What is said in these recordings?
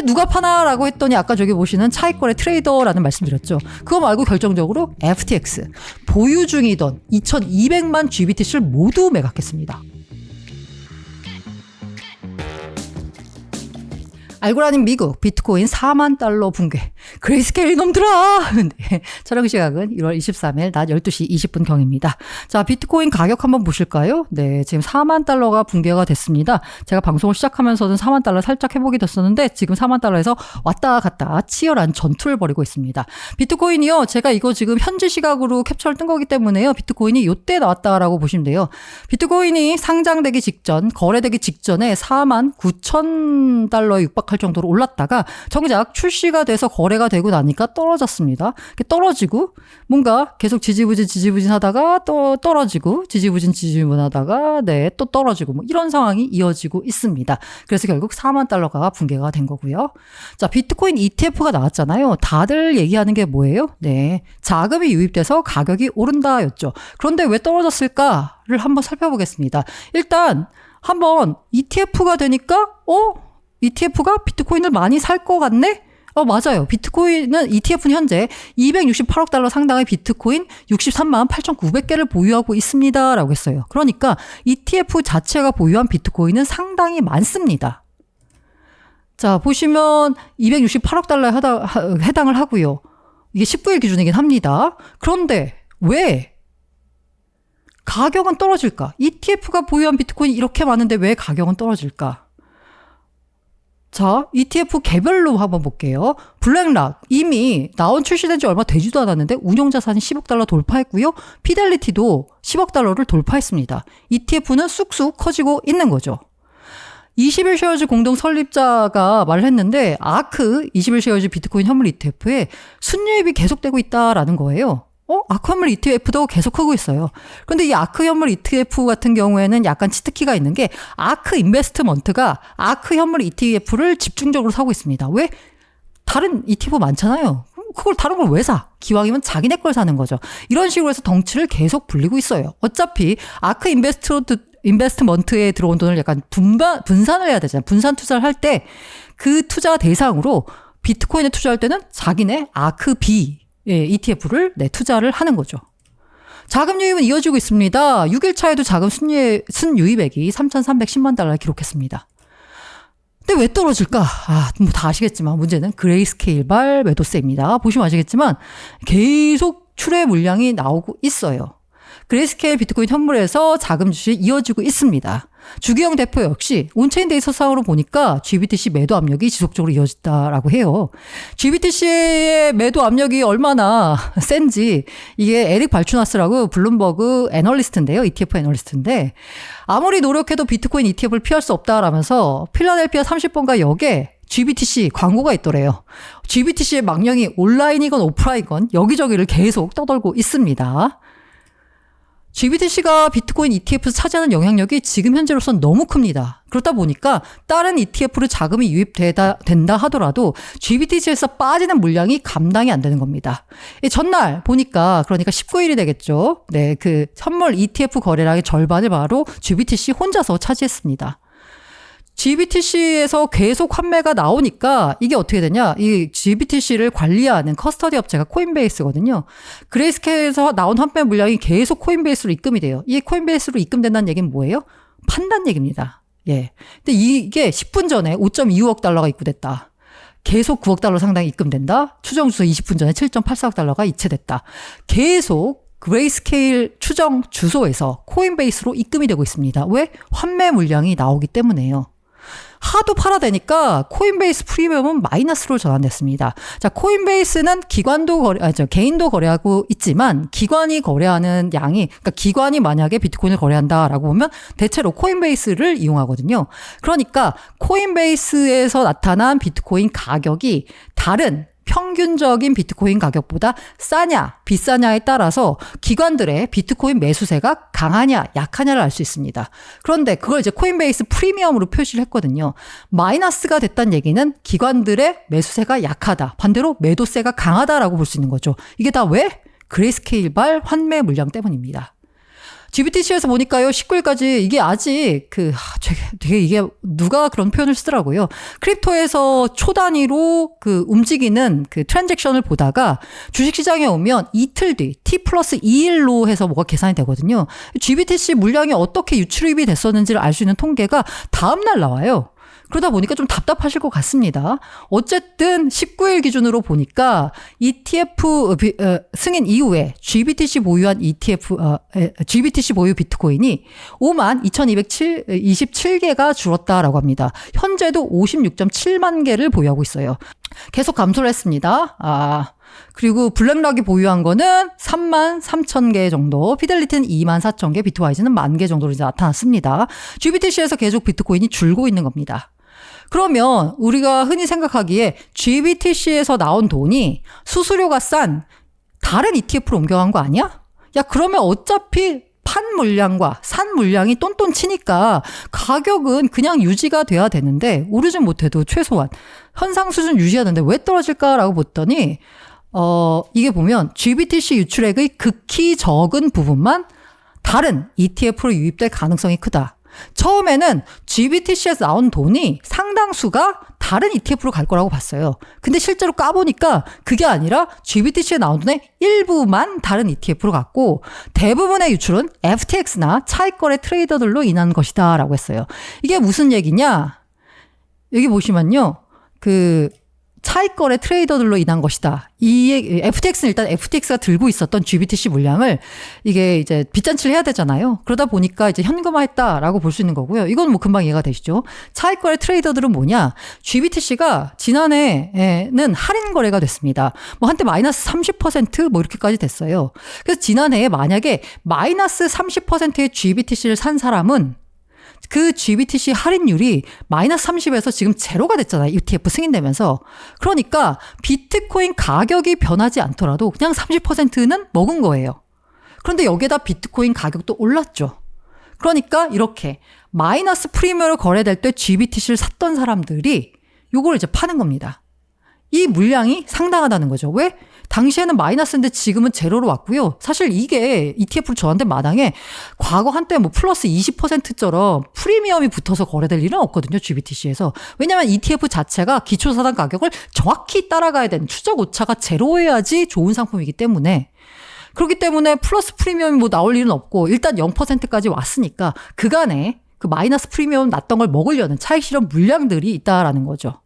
누가 파나라고 했더니 아까 저기 보시는 차익거래 트레이더라는 말씀드렸죠. 그거 말고 결정적으로 FTX 보유 중이던 2200만 GBTC를 모두 매각했습니다. 알고라닌 미국 비트코인 4만 달러 붕괴. 그레이스케일 놈들아! 네, 촬영 시각은 1월 23일 낮 12시 20분 경입니다. 자, 비트코인 가격 한번 보실까요? 네, 지금 4만 달러가 붕괴가 됐습니다. 제가 방송을 시작하면서는 4만 달러 살짝 회복이 됐었는데 지금 4만 달러에서 왔다 갔다 치열한 전투를 벌이고 있습니다. 비트코인이요. 제가 이거 지금 현지 시각으로 캡처를 뜬 거기 때문에요. 비트코인이 요때 나왔다라고 보시면 돼요. 비트코인이 상장되기 직전, 거래되기 직전에 4만 9천 달러에 육박할 정도로 올랐다가 정작 출시가 돼서 거래가 되고 나니까 떨어졌습니다. 떨어지고 뭔가 계속 지지부진 하다가 또 떨어지고 지지부진 하다가 네, 또 떨어지고 뭐 이런 상황이 이어지고 있습니다. 그래서 결국 4만 달러가 붕괴가 된 거고요. 자, 비트코인 ETF가 나왔잖아요. 다들 얘기하는 게 뭐예요? 네, 자금이 유입돼서 가격이 오른다였죠. 그런데 왜 떨어졌을까를 한번 살펴보겠습니다. 일단 한번 ETF가 되니까 ETF가 비트코인을 많이 살 것 같네? 맞아요. 비트코인은 ETF는 현재 268억 달러 상당의 비트코인 63만 8,900개를 보유하고 있습니다. 라고 했어요. 그러니까 ETF 자체가 보유한 비트코인은 상당히 많습니다. 자, 보시면 268억 달러에 해당을 하고요. 이게 19일 기준이긴 합니다. 그런데 왜 가격은 떨어질까? ETF가 보유한 비트코인이 이렇게 많은데 왜 가격은 떨어질까? 자, ETF 개별로 한번 볼게요. 블랙락 이미 출시된 지 얼마 되지도 않았는데 운용자산이 10억 달러 돌파했고요. 피델리티도 10억 달러를 돌파했습니다. ETF는 쑥쑥 커지고 있는 거죠. 21쉐어즈 공동 설립자가 말을 했는데 아크 21쉐어즈 비트코인 현물 ETF에 순유입이 계속되고 있다라는 거예요. 아크 현물 ETF도 계속 크고 있어요. 그런데 이 아크 현물 ETF 같은 경우에는 약간 치트키가 있는 게 아크 인베스트먼트가 아크 현물 ETF를 집중적으로 사고 있습니다. 왜? 다른 ETF 많잖아요. 그걸 다른 걸 왜 사? 기왕이면 자기네 걸 사는 거죠. 이런 식으로 해서 덩치를 계속 불리고 있어요. 어차피 아크 인베스트먼트에 들어온 돈을 약간 분산을 해야 되잖아요. 분산 투자를 할 때 그 투자 대상으로 비트코인에 투자할 때는 자기네 아크 B ETF를 투자를 하는 거죠. 자금 유입은 이어지고 있습니다. 6일 차에도 자금 순유입액이 3,310만 달러를 기록했습니다. 근데 왜 떨어질까? 뭐 다 아시겠지만 문제는 그레이스케일발 매도세입니다. 보시면 아시겠지만 계속 출회 물량이 나오고 있어요. 그레이스케일 비트코인 현물에서 자금 주식이 이어지고 있습니다. 주기영 대표 역시 온체인 데이터상으로 보니까 GBTC 매도 압력이 지속적으로 이어졌다라고 해요. GBTC의 매도 압력이 얼마나 센지 이게 에릭 발추나스라고 블룸버그 애널리스트인데요. ETF 애널리스트인데 아무리 노력해도 비트코인 ETF를 피할 수 없다라면서 필라델피아 30번가 역에 GBTC 광고가 있더래요. GBTC의 망령이 온라인이건 오프라인이건 여기저기를 계속 떠돌고 있습니다. GBTC가 비트코인 ETF에서 차지하는 영향력이 지금 현재로서는 너무 큽니다. 그렇다 보니까 다른 ETF로 자금이 유입된다 하더라도 GBTC에서 빠지는 물량이 감당이 안 되는 겁니다. 전날 보니까 그러니까 19일이 되겠죠. 네, 그 선물 ETF 거래량의 절반을 바로 GBTC 혼자서 차지했습니다. GBTC에서 계속 판매가 나오니까 이게 어떻게 되냐? 이 GBTC를 관리하는 커스터디 업체가 코인베이스거든요. 그레이스케일에서 나온 판매 물량이 계속 코인베이스로 입금이 돼요. 이 코인베이스로 입금된다는 얘기는 뭐예요? 판다는 얘기입니다. 예. 근데 이게 10분 전에 5.25억 달러가 입금됐다. 계속 9억 달러 상당히 입금된다. 추정 주소 20분 전에 7.84억 달러가 이체됐다. 계속 그레이스케일 추정 주소에서 코인베이스로 입금이 되고 있습니다. 왜? 환매 물량이 나오기 때문에요. 하도 팔아대니까 코인베이스 프리미엄은 마이너스로 전환됐습니다. 자, 코인베이스는 개인도 거래하고 있지만 기관이 거래하는 양이, 그러니까 기관이 만약에 비트코인을 거래한다라고 보면 대체로 코인베이스를 이용하거든요. 그러니까 코인베이스에서 나타난 비트코인 가격이 다른 평균적인 비트코인 가격보다 싸냐 비싸냐에 따라서 기관들의 비트코인 매수세가 강하냐 약하냐를 알 수 있습니다. 그런데 그걸 이제 코인베이스 프리미엄으로 표시를 했거든요. 마이너스가 됐다는 얘기는 기관들의 매수세가 약하다. 반대로 매도세가 강하다라고 볼 수 있는 거죠. 이게 다 왜? 그레이스케일발 환매 물량 때문입니다. GBTC에서 보니까요, 19일까지 이게 아직 되게 이게 누가 그런 표현을 쓰더라고요. 크립토에서 초 단위로 움직이는 트랜잭션을 보다가 주식시장에 오면 이틀 뒤 T+2일로 해서 뭐가 계산이 되거든요. GBTC 물량이 어떻게 유출입이 됐었는지를 알 수 있는 통계가 다음날 나와요. 그러다 보니까 좀 답답하실 것 같습니다. 어쨌든 19일 기준으로 보니까 ETF 승인 이후에 GBTC 보유한 GBTC 보유 비트코인이 52,227개가 줄었다라고 합니다. 현재도 56.7만 개를 보유하고 있어요. 계속 감소를 했습니다. 그리고 블랙락이 보유한 거는 33,000개 정도, 피델리티는 24,000개, 비트와이즈는 10,000개 정도로 이제 나타났습니다. GBTC에서 계속 비트코인이 줄고 있는 겁니다. 그러면 우리가 흔히 생각하기에 GBTC에서 나온 돈이 수수료가 싼 다른 ETF로 옮겨간 거 아니야? 야, 그러면 어차피 판 물량과 산 물량이 똔똔 치니까 가격은 그냥 유지가 돼야 되는데 오르진 못해도 최소한 현상 수준 유지하는데 왜 떨어질까라고 봤더니 이게 보면 GBTC 유출액의 극히 적은 부분만 다른 ETF로 유입될 가능성이 크다. 처음에는 GBTC에서 나온 돈이 상당수가 다른 ETF로 갈 거라고 봤어요. 근데 실제로 까보니까 그게 아니라 GBTC에 나온 돈의 일부만 다른 ETF로 갔고 대부분의 유출은 FTX나 차익거래 트레이더들로 인한 것이다 라고 했어요. 이게 무슨 얘기냐? 여기 보시면요. 차익거래 트레이더들로 인한 것이다. FTX는 일단 FTX가 들고 있었던 GBTC 물량을 이게 이제 빚잔치를 해야 되잖아요. 그러다 보니까 이제 현금화했다라고 볼 수 있는 거고요. 이건 뭐 금방 이해가 되시죠? 차익거래 트레이더들은 뭐냐? GBTC가 지난해에는 할인 거래가 됐습니다. 뭐 한때 마이너스 30% 뭐 이렇게까지 됐어요. 그래서 지난해에 만약에 마이너스 30%의 GBTC를 산 사람은 그 GBTC 할인율이 마이너스 30에서 지금 제로가 됐잖아요. ETF 승인되면서. 그러니까 비트코인 가격이 변하지 않더라도 그냥 30%는 먹은 거예요. 그런데 여기에다 비트코인 가격도 올랐죠. 그러니까 이렇게 마이너스 프리미엄으로 거래될 때 GBTC를 샀던 사람들이 요걸 이제 파는 겁니다. 이 물량이 상당하다는 거죠. 왜? 당시에는 마이너스인데 지금은 제로로 왔고요. 사실 이게 ETF로 저한된 마당에 과거 한때 뭐 플러스 20%처럼 프리미엄이 붙어서 거래될 일은 없거든요. GBTC에서. 왜냐하면 ETF 자체가 기초사단 가격을 정확히 따라가야 되는 추적 오차가 제로여야지 좋은 상품이기 때문에 그렇기 때문에 플러스 프리미엄이 뭐 나올 일은 없고 일단 0%까지 왔으니까 그간에 그 마이너스 프리미엄 났던 걸 먹으려는 차익 실현 물량들이 있다라는 거죠.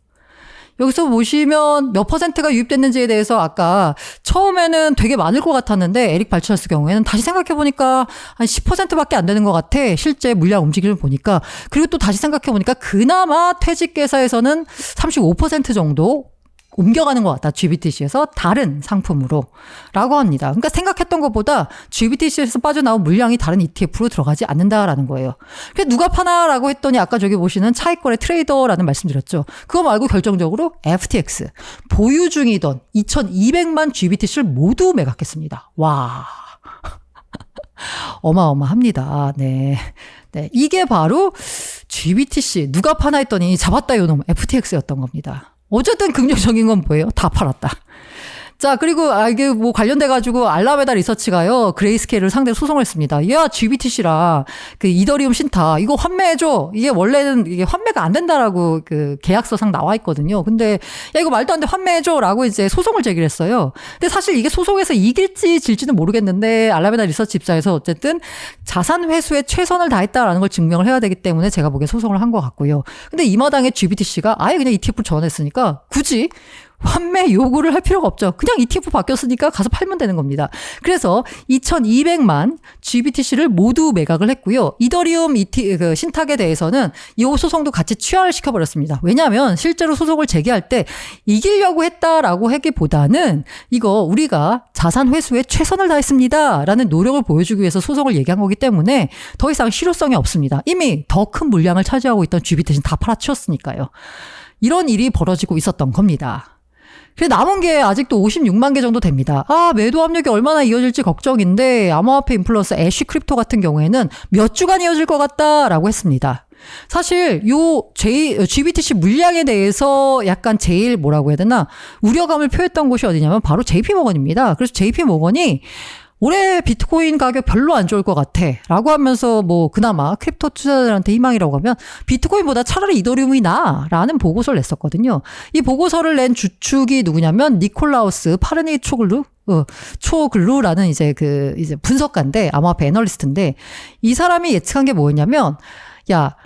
여기서 보시면 몇 퍼센트가 유입됐는지에 대해서 아까 처음에는 되게 많을 것 같았는데 에릭 발츠너스 경우에는 다시 생각해보니까 한 10%밖에 안 되는 것 같아. 실제 물량 움직임을 보니까. 그리고 또 다시 생각해보니까 그나마 퇴직계사에서는 35% 정도 옮겨가는 것 같다. GBTC에서 다른 상품으로 라고 합니다. 그러니까 생각했던 것보다 GBTC에서 빠져나온 물량이 다른 ETF로 들어가지 않는다라는 거예요. 그래서 누가 파나라고 했더니 아까 저기 보시는 차익거래 트레이더라는 말씀드렸죠. 그거 말고 결정적으로 FTX 보유 중이던 2,200만 GBTC를 모두 매각했습니다. 와 어마어마합니다. 네. 이게 바로 GBTC 누가 파나 했더니 잡았다 요놈 FTX였던 겁니다. 어쨌든 긍정적인 건 뭐예요? 다 팔았다. 자, 그리고 이게 뭐 관련돼가지고 알라메다 리서치가요, 그레이스케일을 상대로 소송을 했습니다. 야, GBTC랑 그 이더리움 신탁, 이거 환매해줘. 이게 원래는 이게 환매가 안 된다라고 그 계약서상 나와 있거든요. 근데 야, 이거 말도 안 돼, 환매해줘라고 이제 소송을 제기를 했어요. 근데 사실 이게 소송에서 이길지 질지는 모르겠는데, 알라메다 리서치 입장에서 어쨌든 자산 회수에 최선을 다했다라는 걸 증명을 해야 되기 때문에 제가 보기엔 소송을 한 것 같고요. 근데 이 마당에 GBTC가 아예 그냥 ETF를 전환했으니까 굳이 환매 요구를 할 필요가 없죠. 그냥 ETF 바뀌었으니까 가서 팔면 되는 겁니다. 그래서 2,200만 GBTC를 모두 매각을 했고요. 이더리움 그 신탁에 대해서는 이 소송도 같이 취하를 시켜버렸습니다. 왜냐하면 실제로 소송을 제기할 때 이기려고 했다라고 하기보다는 이거 우리가 자산 회수에 최선을 다했습니다 라는 노력을 보여주기 위해서 소송을 얘기한 거기 때문에 더 이상 실효성이 없습니다. 이미 더 큰 물량을 차지하고 있던 GBTC는 다 팔아치웠으니까요. 이런 일이 벌어지고 있었던 겁니다. 그래서 남은 게 아직도 56만 개 정도 됩니다. 매도 압력이 얼마나 이어질지 걱정인데 암호화폐 인플루언서 애쉬 크립토 같은 경우에는 몇 주간 이어질 것 같다라고 했습니다. 사실 GBTC 물량에 대해서 약간 제일 뭐라고 해야 되나 우려감을 표했던 곳이 어디냐면 바로 JP모건입니다. 그래서 JP모건이 올해 비트코인 가격 별로 안 좋을 것 같아 라고 하면서 뭐 그나마 크립토 투자자들한테 희망이라고 하면 비트코인보다 차라리 이더리움이 나아 라는 보고서를 냈었거든요. 이 보고서를 낸 주축이 누구냐면 니콜라우스 초글루라는 이제 분석가인데 암호화폐 애널리스트인데 이 사람이 예측한 게 뭐였냐면 야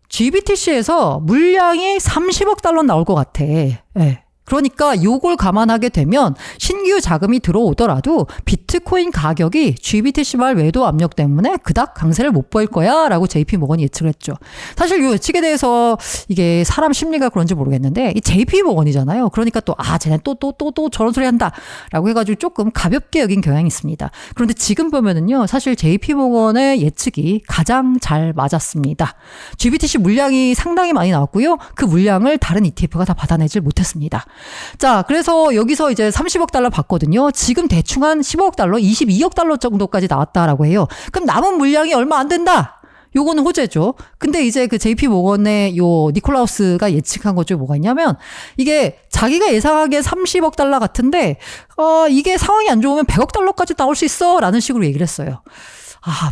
GBTC에서 물량이 30억 달러 나올 것 같아. 예. 그러니까 요걸 감안하게 되면 신규 자금이 들어오더라도 비트코인 가격이 GBTC 말 외도 압력 때문에 그닥 강세를 못 보일 거야 라고 JP모건이 예측을 했죠. 사실 이 예측에 대해서 이게 사람 심리가 그런지 모르겠는데 이 JP모건이잖아요. 그러니까 쟤네 또 저런 소리 한다 라고 해가지고 조금 가볍게 여긴 경향이 있습니다. 그런데 지금 보면은요 사실 JP모건의 예측이 가장 잘 맞았습니다. GBTC 물량이 상당히 많이 나왔고요. 그 물량을 다른 ETF가 다 받아내질 못했습니다. 자, 그래서 여기서 이제 30억 달러 받거든요. 지금 대충 한 15억 달러, 22억 달러 정도까지 나왔다라고 해요. 그럼 남은 물량이 얼마 안 된다. 요거는 호재죠. 근데 이제 그 JP 모건의 요 니콜라우스가 예측한 것 중에 뭐가 있냐면 이게 자기가 예상하기에 30억 달러 같은데 이게 상황이 안 좋으면 100억 달러까지 나올 수 있어 라는 식으로 얘기를 했어요.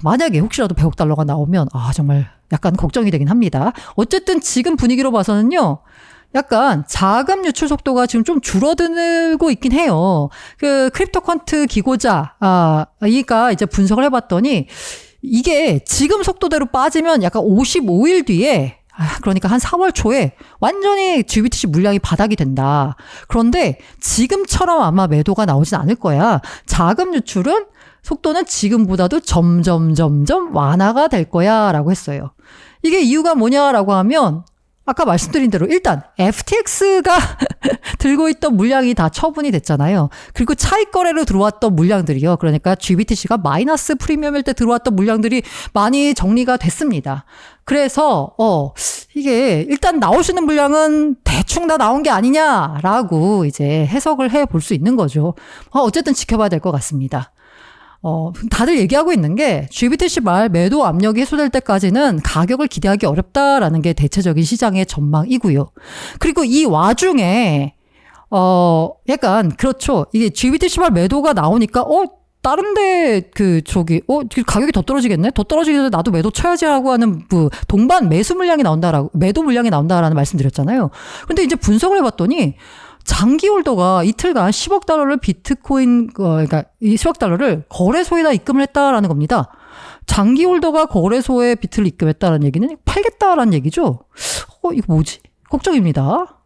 만약에 혹시라도 100억 달러가 나오면 정말 약간 걱정이 되긴 합니다. 어쨌든 지금 분위기로 봐서는요. 약간 자금 유출 속도가 지금 좀 줄어들고 있긴 해요. 그 크립토컨트 기고자, 이가 이제 분석을 해봤더니 이게 지금 속도대로 빠지면 약간 55일 뒤에 그러니까 한 4월 초에 완전히 GBTC 물량이 바닥이 된다. 그런데 지금처럼 아마 매도가 나오진 않을 거야. 자금 유출은 속도는 지금보다도 점점 완화가 될 거야 라고 했어요. 이게 이유가 뭐냐라고 하면 아까 말씀드린 대로 일단 FTX가 들고 있던 물량이 다 처분이 됐잖아요. 그리고 차익 거래로 들어왔던 물량들이요. 그러니까 GBTC가 마이너스 프리미엄일 때 들어왔던 물량들이 많이 정리가 됐습니다. 그래서 이게 일단 나올 수 있는 물량은 대충 다 나온 게 아니냐라고 이제 해석을 해볼 수 있는 거죠. 어쨌든 지켜봐야 될 것 같습니다. 다들 얘기하고 있는 게 GBTC 말 매도 압력이 해소될 때까지는 가격을 기대하기 어렵다라는 게 대체적인 시장의 전망이고요. 그리고 이 와중에 약간 그렇죠. 이게 GBTC 말 매도가 나오니까 다른데 가격이 더 떨어지겠네? 더 떨어지겠는데 나도 매도 쳐야지 하고 하는 동반 매수 물량이 나온다라고 매도 물량이 나온다라는 말씀드렸잖아요. 근데 이제 분석을 해봤더니 장기 홀더가 이틀간 10억 달러를 그러니까 이 10억 달러를 거래소에다 입금을 했다라는 겁니다. 장기 홀더가 거래소에 비트를 입금했다라는 얘기는 팔겠다라는 얘기죠. 이거 뭐지? 걱정입니다.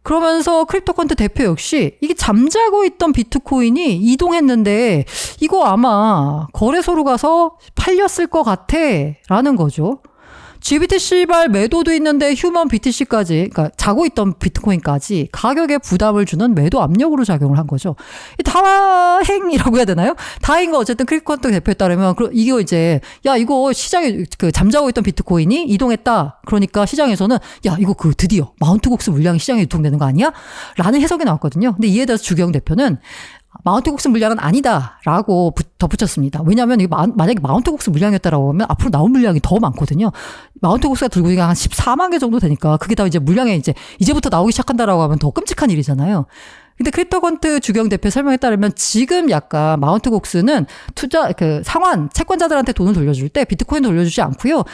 그러면서 크립토컨트 대표 역시 이게 잠자고 있던 비트코인이 이동했는데 이거 아마 거래소로 가서 팔렸을 것 같아 라는 거죠. GBTC발 매도도 있는데 휴먼 BTC까지, 그러니까 자고 있던 비트코인까지 가격에 부담을 주는 매도 압력으로 작용을 한 거죠. 다행이라고 해야 되나요? 다행인 거 어쨌든 크립토컨트 대표에 따르면 이거 이제 이거 시장에 잠자고 있던 비트코인이 이동했다. 그러니까 시장에서는 이거 드디어 마운트 곡스 물량이 시장에 유통되는 거 아니야? 라는 해석이 나왔거든요. 근데 이에 대해서 주경 대표는 마운트 곡스 물량은 아니다라고 덧붙였습니다. 왜냐하면 만약에 마운트 곡스 물량이었다라고 하면 앞으로 나올 물량이 더 많거든요. 마운트 곡스가 들고 있는 게 한 14만 개 정도 되니까 그게 다 이제 물량에 이제부터 나오기 시작한다라고 하면 더 끔찍한 일이잖아요. 근데 크립토컨트 주경 대표 설명에 따르면 지금 약간 마운트 곡스는 상환 채권자들한테 돈을 돌려줄 때 비트코인 돌려주지 않고요.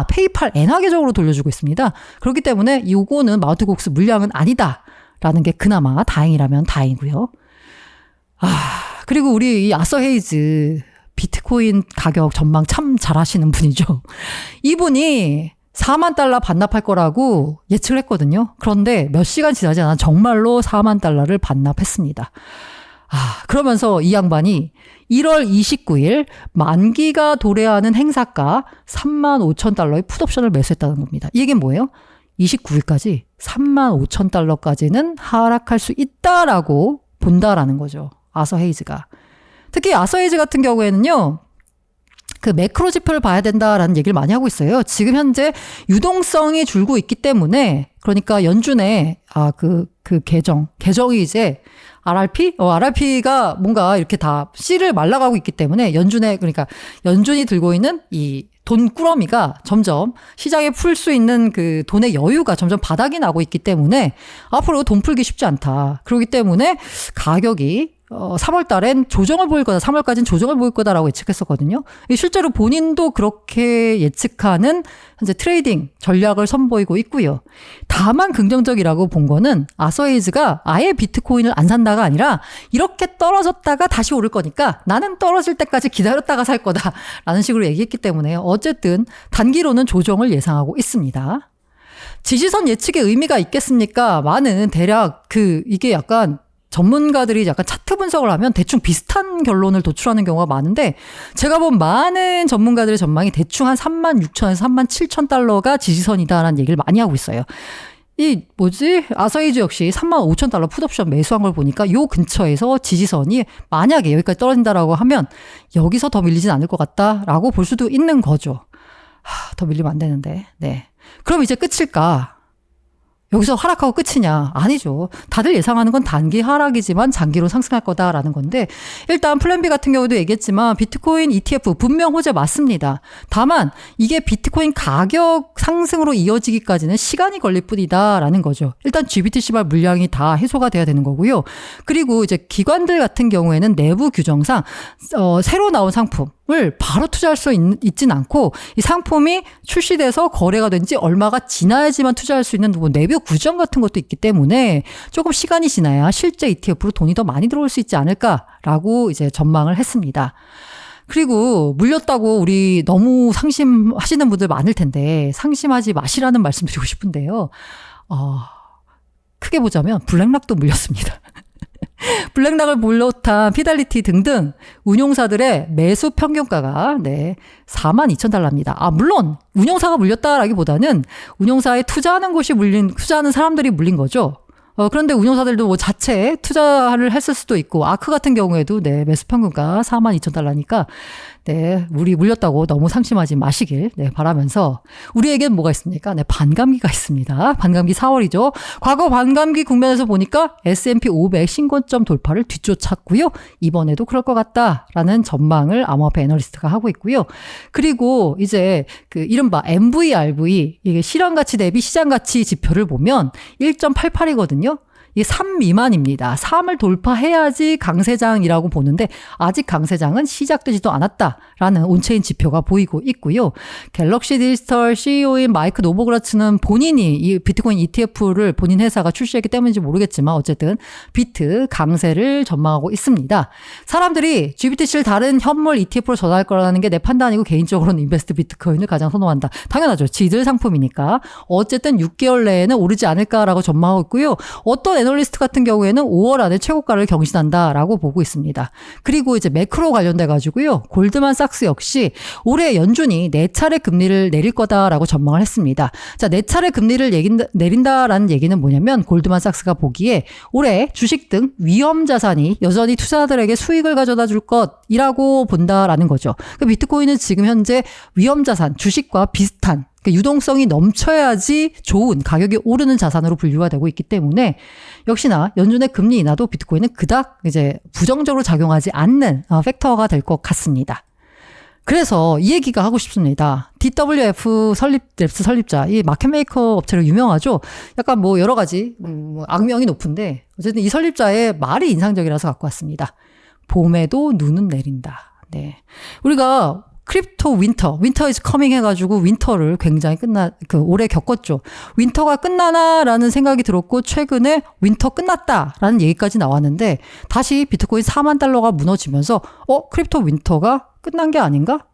페이팔 엔화 계정으로 돌려주고 있습니다. 그렇기 때문에 이거는 마운트 곡스 물량은 아니다라는 게 그나마 다행이라면 다행이고요. 그리고 우리 이 아서 헤이즈 비트코인 가격 전망 참 잘하시는 분이죠. 이분이 4만 달러 반납할 거라고 예측을 했거든요. 그런데 몇 시간 지나지 않아 정말로 4만 달러를 반납했습니다. 그러면서 이 양반이 1월 29일 만기가 도래하는 행사가 3만 5천 달러의 풋옵션을 매수했다는 겁니다. 이 얘기는 뭐예요? 29일까지 3만 5천 달러까지는 하락할 수 있다라고 본다라는 거죠. 아서 헤이즈가. 특히 아서 헤이즈 같은 경우에는요. 그 매크로 지표를 봐야 된다라는 얘기를 많이 하고 있어요. 지금 현재 유동성이 줄고 있기 때문에 그러니까 연준의 계정이 이제 RRP가 뭔가 이렇게 다 C를 말라가고 있기 때문에 연준이 들고 있는 이 돈 꾸러미가 점점 시장에 풀 수 있는 그 돈의 여유가 점점 바닥이 나고 있기 때문에 앞으로 돈 풀기 쉽지 않다. 그렇기 때문에 가격이 3월 달엔 조정을 보일 거다. 3월까지는 조정을 보일 거다라고 예측했었거든요. 실제로 본인도 그렇게 예측하는 현재 트레이딩 전략을 선보이고 있고요. 다만 긍정적이라고 본 거는 아서에이즈가 아예 비트코인을 안 산다가 아니라 이렇게 떨어졌다가 다시 오를 거니까 나는 떨어질 때까지 기다렸다가 살 거다라는 식으로 얘기했기 때문에 어쨌든 단기로는 조정을 예상하고 있습니다. 지지선 예측에 의미가 있겠습니까? 많은 대략 이게 약간 전문가들이 약간 차트 분석을 하면 대충 비슷한 결론을 도출하는 경우가 많은데 제가 본 많은 전문가들의 전망이 대충 한 36,000에서 37,000달러가 지지선이다라는 얘기를 많이 하고 있어요. 아서에이즈 역시 35,000달러 풋옵션 매수한 걸 보니까 요 근처에서 지지선이 만약에 여기까지 떨어진다라고 하면 여기서 더 밀리진 않을 것 같다라고 볼 수도 있는 거죠. 더 밀리면 안 되는데. 네. 그럼 이제 끝일까? 여기서 하락하고 끝이냐? 아니죠. 다들 예상하는 건 단기 하락이지만 장기로 상승할 거다라는 건데 일단 플랜 B 같은 경우도 얘기했지만 비트코인 ETF 분명 호재 맞습니다. 다만 이게 비트코인 가격 상승으로 이어지기까지는 시간이 걸릴 뿐이다라는 거죠. 일단 GBTC발 물량이 다 해소가 돼야 되는 거고요. 그리고 이제 기관들 같은 경우에는 내부 규정상 새로 나온 상품을 바로 투자할 수 있진 않고 이 상품이 출시돼서 거래가 된 지 얼마가 지나야지만 투자할 수 있는 내부 규정 같은 것도 있기 때문에 조금 시간이 지나야 실제 ETF로 돈이 더 많이 들어올 수 있지 않을까라고 이제 전망을 했습니다. 그리고 물렸다고 우리 너무 상심하시는 분들 많을 텐데 상심하지 마시라는 말씀 드리고 싶은데요. 크게 보자면 블랙락도 물렸습니다. 블랙락을 물렸한 피달리티 등등 운용사들의 매수 평균가가 42,000달러입니다. 물론 운용사가 물렸다라기보다는 운용사에 투자하는 사람들이 물린 거죠. 그런데 운용사들도 자체 투자를 했을 수도 있고 아크 같은 경우에도 매수 평균가 42,000달러니까 우리 물렸다고 너무 상심하지 마시길 바라면서 우리에겐 뭐가 있습니까? 반감기가 있습니다. 반감기 4월이죠. 과거 반감기 국면에서 보니까 S&P 500 신고점 돌파를 뒤쫓았고요. 이번에도 그럴 것 같다라는 전망을 암호화폐 애널리스트가 하고 있고요. 그리고 이제 이른바 MVRV 이게 실현가치 대비 시장가치 지표를 보면 1.88이거든요. 이게 3 미만입니다. 3을 돌파해야지 강세장이라고 보는데 아직 강세장은 시작되지도 않았다라는 온체인 지표가 보이고 있고요. 갤럭시 디지털 CEO인 마이크 노보그라츠는 본인이 이 비트코인 ETF를 본인 회사가 출시했기 때문인지 모르겠지만 어쨌든 비트 강세를 전망하고 있습니다. 사람들이 GBTC를 다른 현물 ETF로 전환할 거라는 게 내 판단이고 개인적으로는 인베스트 비트코인을 가장 선호한다. 당연하죠. 지들 상품이니까. 어쨌든 6개월 내에는 오르지 않을까라고 전망하고 있고요. 어떤 애널리스트 같은 경우에는 5월 안에 최고가를 경신한다라고 보고 있습니다. 그리고 이제 매크로 관련돼 가지고요. 골드만삭스 역시 올해 연준이 4차례 금리를 내릴 거다라고 전망을 했습니다. 자, 4차례 금리를 내린다라는 얘기는 뭐냐면 골드만삭스가 보기에 올해 주식 등 위험 자산이 여전히 투자자들에게 수익을 가져다 줄 것이라고 본다라는 거죠. 비트코인은 지금 현재 위험 자산, 주식과 비슷한 유동성이 넘쳐야지 좋은 가격이 오르는 자산으로 분류가 되고 있기 때문에 역시나 연준의 금리 인하도 비트코인은 그닥 이제 부정적으로 작용하지 않는 팩터가 될 것 같습니다. 그래서 이 얘기가 하고 싶습니다. DWF 랩스 설립자, 이 마켓메이커 업체로 유명하죠. 약간 여러 가지 악명이 높은데 어쨌든 이 설립자의 말이 인상적이라서 갖고 왔습니다. 봄에도 눈은 내린다. 우리가 크립토 윈터 is coming 해가지고 윈터를 굉장히 올해 겪었죠. 윈터가 끝나나라는 생각이 들었고 최근에 윈터 끝났다라는 얘기까지 나왔는데 다시 비트코인 4만 달러가 무너지면서 크립토 윈터가 끝난 게 아닌가?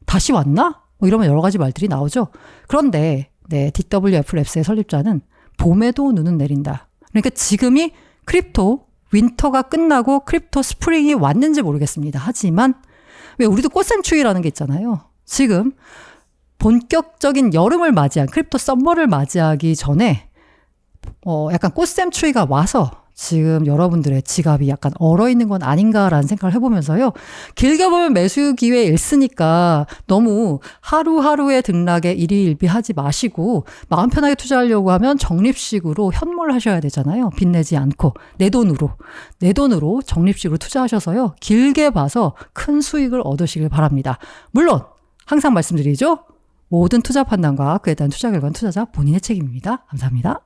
다시 왔나? 이러면 여러 가지 말들이 나오죠. 그런데 DWF 랩스의 설립자는 봄에도 눈은 내린다. 그러니까 지금이 크립토 윈터가 끝나고 크립토 스프링이 왔는지 모르겠습니다. 하지만 왜 우리도 꽃샘추위라는 게 있잖아요. 지금 본격적인 여름을 맞이한 크립토 썸머를 맞이하기 전에 약간 꽃샘추위가 와서 지금 여러분들의 지갑이 약간 얼어있는 건 아닌가라는 생각을 해보면서요. 길게 보면 매수 기회 있으니까 너무 하루하루의 등락에 일희일비하지 마시고 마음 편하게 투자하려고 하면 적립식으로 현물 하셔야 되잖아요. 빚내지 않고 내 돈으로 적립식으로 투자하셔서요. 길게 봐서 큰 수익을 얻으시길 바랍니다. 물론 항상 말씀드리죠. 모든 투자 판단과 그에 대한 투자 결과는 투자자 본인의 책임입니다. 감사합니다.